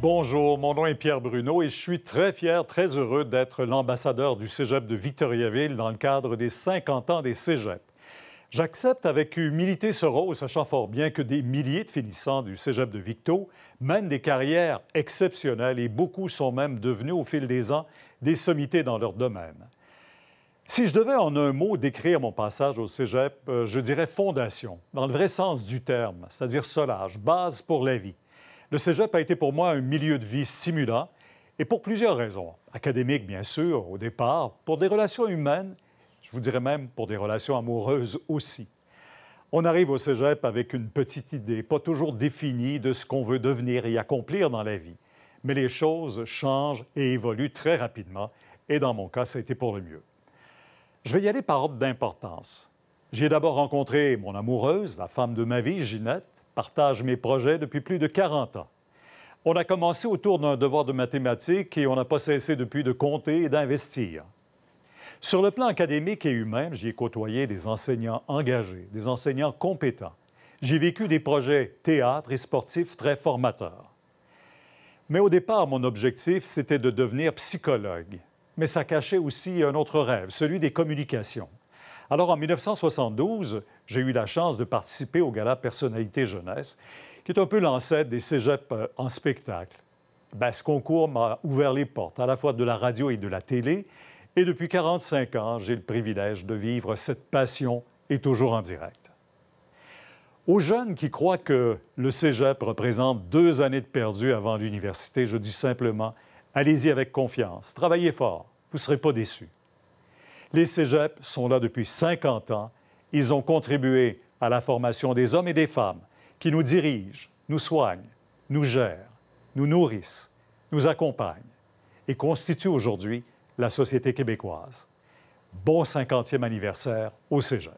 Bonjour, mon nom est Pierre Bruno et je suis très fier, très heureux d'être l'ambassadeur du Cégep de Victoriaville dans le cadre des 50 ans des Cégeps. J'accepte avec humilité ce rôle, sachant fort bien que des milliers de finissants du Cégep de Victo mènent des carrières exceptionnelles et beaucoup sont même devenus au fil des ans des sommités dans leur domaine. Si je devais en un mot décrire mon passage au Cégep, je dirais fondation, dans le vrai sens du terme, c'est-à-dire solage, base pour la vie. Le Cégep a été pour moi un milieu de vie stimulant et pour plusieurs raisons. Académiques, bien sûr, au départ, pour des relations humaines, je vous dirais même pour des relations amoureuses aussi. On arrive au Cégep avec une petite idée, pas toujours définie, de ce qu'on veut devenir et accomplir dans la vie. Mais les choses changent et évoluent très rapidement et dans mon cas, ça a été pour le mieux. Je vais y aller par ordre d'importance. J'y ai d'abord rencontré mon amoureuse, la femme de ma vie, Ginette, partage mes projets depuis plus de 40 ans. On a commencé autour d'un devoir de mathématiques et on n'a pas cessé depuis de compter et d'investir. Sur le plan académique et humain, j'y ai côtoyé des enseignants engagés, des enseignants compétents. J'ai vécu des projets théâtre et sportifs très formateurs. Mais au départ, mon objectif, c'était de devenir psychologue. Mais ça cachait aussi un autre rêve, celui des communications. Alors, en 1972, j'ai eu la chance de participer au Gala Personnalité Jeunesse, qui est un peu l'ancêtre des cégeps en spectacle. Ce concours m'a ouvert les portes, à la fois de la radio et de la télé, et depuis 45 ans, j'ai le privilège de vivre cette passion et toujours en direct. Aux jeunes qui croient que le cégep représente 2 années de perdu avant l'université, je dis simplement, allez-y avec confiance, travaillez fort, vous ne serez pas déçus. Les cégeps sont là depuis 50 ans. Ils ont contribué à la formation des hommes et des femmes qui nous dirigent, nous soignent, nous gèrent, nous nourrissent, nous accompagnent et constituent aujourd'hui la société québécoise. Bon 50e anniversaire au Cégep.